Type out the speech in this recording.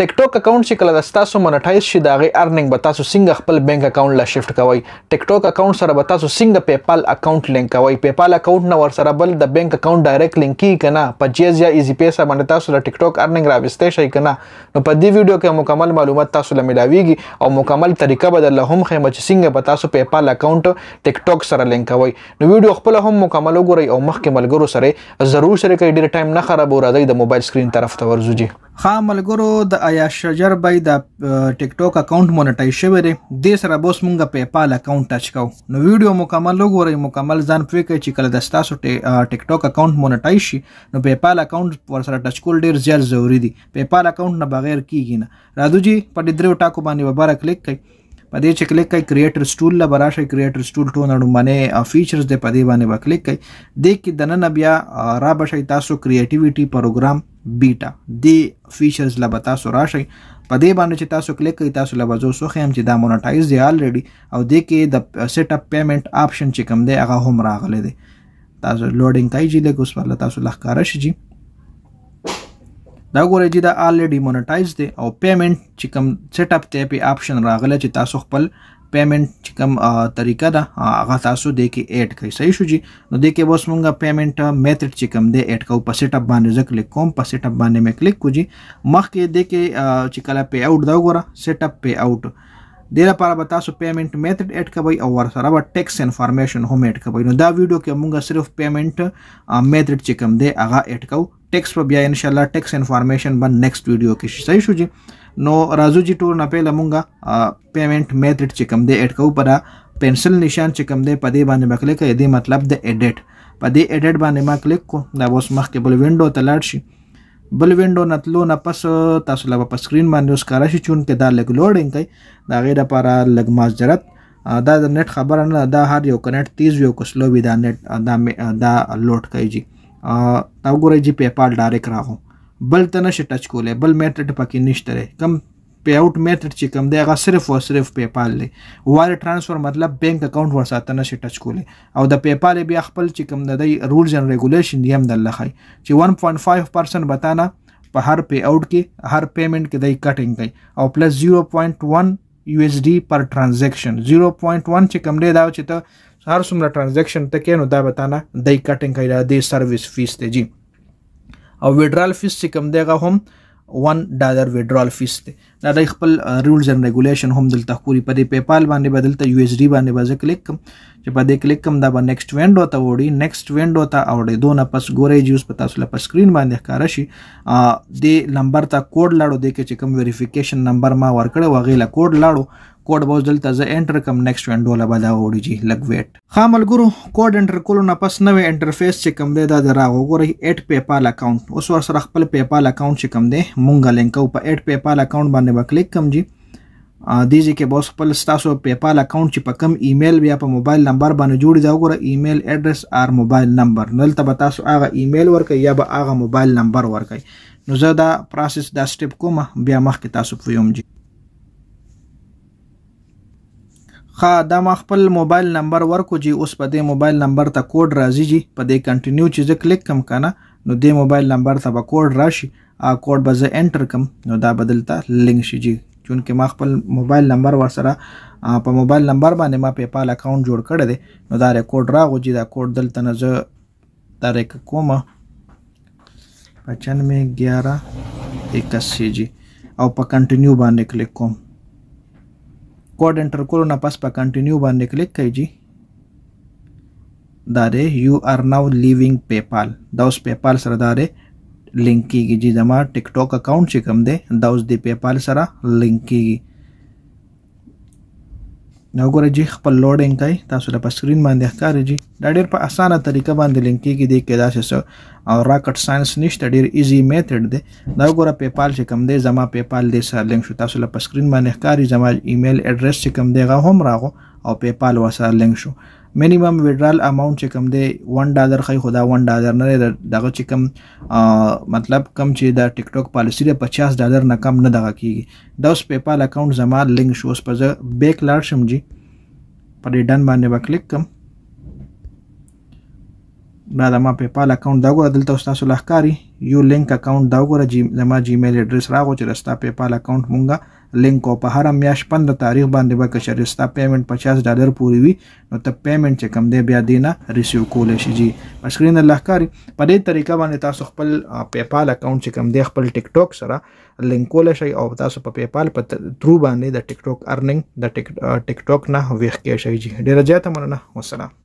ټیک ټاک اکاونټ چې کله تاسو مونټایز شي دا غي ارننګ به تاسو څنګه خپل بانک اکاونټ لا شفت کوئ ټیک ټاک اکاونټ سره به تاسو څنګه پیپال اکاونټ لینک کوئ پیپال اکاونټ نه ور سره بل د بانک اکاونټ ډایرکټ لینک کی کنه په جیز یا ایزی پیسا باندې تاسو د ټیک ټاک ارننګ راوستئ شي کنه نو په دې ویډیو کې مکمل معلومات تاسو له ملاويږي او مکمل طریقه بدل هم خیمه چې څنګه به تاسو پیپال اکاونټ ټیک ټاک سره لینک کوئ نو ویډیو خپل هم مکمل وګورئ او مخکې ملګرو سره ضرور سره کې ډیر ټایم نه خراب راځي د موبایل سکرین طرف ته ورځي ها ملګرو د آیا شجر بای د ټیک ټاک اکاونټ مونټایز شوی دی د سره بوس مونږه پیپال اکاونټ ټچ کوو نو ویډیو مکمل وګورئ مکمل ځان پوي کوي چې کله د تاسو ټیک ټاک اکاونټ مونټایز شي نو پیپال اکاونټ ور سره ټچ کول ډیر زیات ضروری دی پیپال اکاونټ نه بغیر کیږي نه راځو جی په دې درو ټاکو باندې وباره کلیک کړئ په دې چې کلیک کړئ کریټر سټول لا براشه کریټر سټول ټو نړو باندې فیچرز د پدې باندې وکلیک کړئ د کې دنه بیا را بشي تاسو کریټیویټي پروګرام بیٹا دی فیچرز لا تاسو راشي په دې باندې چې تاسو کلیک کړئ تاسو لا بزو سو خیم چې دا مونټایز دی الریډي او د کې د سیټ اپ پیمنٹ آپشن چې کوم دی هغه هم راغلی دی تاسو لوډینګ کوي چې له اوس ول تاسو لخکاره شي دا ګورئ چې دا الریډي مونټایز دی او پیمنٹ چې کوم سیټ اپ ته په آپشن راغلی چې تاسو خپل پیمنٹ چې کوم طریقه ده هغه تاسو د کې اډ کړئ صحیح شو جی نو د کې بس مونږه پیمنٹ میتھډ چې کوم دی اډ کوو په سیټ اپ باندې ځکه کلیک کوم په سیټ اپ باندې مې کلیک کوجی مخکې د کې چې کله پی اوټ دا وګوره سیټ اپ پی اوټ د لپاره به تاسو پیمنٹ میتھډ اډ کوئ او ور سره به ټیکس انفارمیشن هم اډ کوئ نو دا ویډیو کې مونږه صرف پیمنٹ میتھډ چې کوم دی هغه اډ کوو ټیکس په بیا ان شاء الله ټیکس انفارمیشن به نیکسٹ ویډیو کې صحیح شو جی نو راځو جی ټول نه پهله مونږه پیمنٹ میتھډ چې کوم دی اډ کوو پر پنسل نشان چې کوم دی په دې باندې کلیک کړئ دې مطلب د ایډیټ په دې ایډیټ باندې ما کلیک کو دا اوس مخکې بل وینډو ته لاړ شي بل وینډو نتلو نه پس تاسو لا په سکرین باندې اوس کارا شي چون کې دا لګ لوډینګ کوي دا غیر لپاره لګ مازجرت دا د نت خبره نه دا هر یو کنیکټ تیز یو کو سلو وی دا نت دا لوډ کوي جی تا وګورئ جی پیپال ډایرکټ راغو بل ته نشي ټچ کولای بل میتھډ پکې نشته کم پی اوټ میتھډ چې کوم دی هغه صرف او صرف پیپال دی وایر ټرانسفر مطلب بانک اکاونټ ور ساتنه نشي ټچ کولای او د پیپال بیا خپل چې کوم دی رولز اینڈ ریګولیشن دی هم د لخای چې 1.5% بتانا په هر پی اوټ کې هر پیمنٹ کې دی کټینګ کوي او پلس 0.1 USD پر ټرانزیکشن 0.1 چې کوم دی دا چې ته هر څومره ټرانزیکشن ته کې نو دا بتانا دی کټینګ کوي د سرویس فیس ته جی او ویډرال فیس چې کوم دی هغه هم $1 withdrawal فیس دی دا د خپل رولز اینڈ ریګولیشن هم دلته خوري په دې پیپال باندې بدلته USD باندې باز کلیک کوم چې په دې کلیک کوم دا به نیکسٹ وینډو ته وړي نیکسٹ وینډو ته اوړي دونه پس ګورئ جوس په تاسو په سکرین باندې ښکارا شي د نمبر ته کوډ لاړو د کې چې کوم ویریفیکیشن نمبر ما ورکړو وغیله کوډ لاړو کوډ به دلته زه انټر کوم نیکسٹ وینډو لا به دا وړي جی لګ ویټ ها ملګرو کوډ انټر کولو نه پس نوې انټرفیس چې کوم دی دا راغو ګورئ اډ پیپال اکاونټ اوس ور سره خپل پیپال اکاونټ چې کوم دی مونږه لینکو په اډ پیپال اکاونټ باندې وکلیک کوم جی دیږي کې بوس خپل تاسو پیپال اکاونټ چې په کوم ایمیل بیا په موبایل نمبر باندې جوړی دا وګوره ایمیل ایډرس ار موبایل نمبر نلته به تاسو هغه ایمیل ورکړئ یا به هغه موبایل نمبر ورکړئ نو زه دا پروسس دا سټپ کوم بیا مخکې تاسو پویم جی خا دا ما خپل موبایل نمبر ورکو جی اوس په دې موبایل نمبر ته کوډ راځي جی په دې کنټینیو چې زه کلیک کم کنه نو دې موبایل نمبر ته به کوډ راشي کوډ به زه انټر کم نو دا بدلته لینک شي جی چونکه ما خپل موبایل نمبر ورسره په موبایل نمبر باندې ما پیپال اکاونټ جوړ کړی دی نو دا کوډ راغو جی دا کوډ دلته نه زه تاریخ کومه 951181 جی او په کنټینیو باندې کلیک کوم کوډ انټر کولو نه پس په کنټینیو باندې کلیک کوي جی دا دی یو ار ناو لیوینګ پیپال دا اوس پیپال سره دا دی لینک کیږي جی زما ټیک ټاک اکاونټ چې کوم دی دا اوس د پیپال سره لینک کیږي نو ګوره جی خپل لوډینګ کوي تاسو له سکرین باندې ښکاري جی دا ډېر په اسانه طریقه باندې لینک کیږي دی کې داسې او راکټ ساينس نشته ډېر ایزی میتھډ دی دا ګوره پیپال چې کوم دی زما پیپال دی سره لینک شو تاسو له سکرین باندې ښکاري زما ایمیل ایډرس چې کوم دی هغه هم راغو او پیپال وسره لینک شو minimum withdrawal amount چې کوم دی $1 خی خدا $1 نه دغه چې کوم مطلب کم چې دا ټیک ټاک پالیسی د $50 نه کم نه دغه کیږي دا اوس پیپال اکاونټ زما لینک شو اوس په بیک لاړ شم جی په دې ډن باندې کلیک کوم دا د ما پیپال اکاونټ دا ګوره دلته اوس تاسو لښکاري یو لینک اکاونټ دا ګوره زما جیمیل ایډرس راغو چې ستا پیپال اکاونټ مونږه لینک او په هر میاشت 15 تاریخ باندې به که چېرې ستا پیمنټ $50 پورې وي نو ته پیمنټ چې کوم دی بیا دې نه ریسیو کولی شي جي په سکرین لښکاري په دې طریقه باندې تاسو خپل پیپال اکاونټ چې کوم دی خپل ټیک ټاک سره لینک کولی شئ او تاسو په پیپال په تھرو باندې د ټیک ټاک ارننګ د ټیک ټاک نه ویښ کېدای شئ جي ډېره زیاته مننه والسلام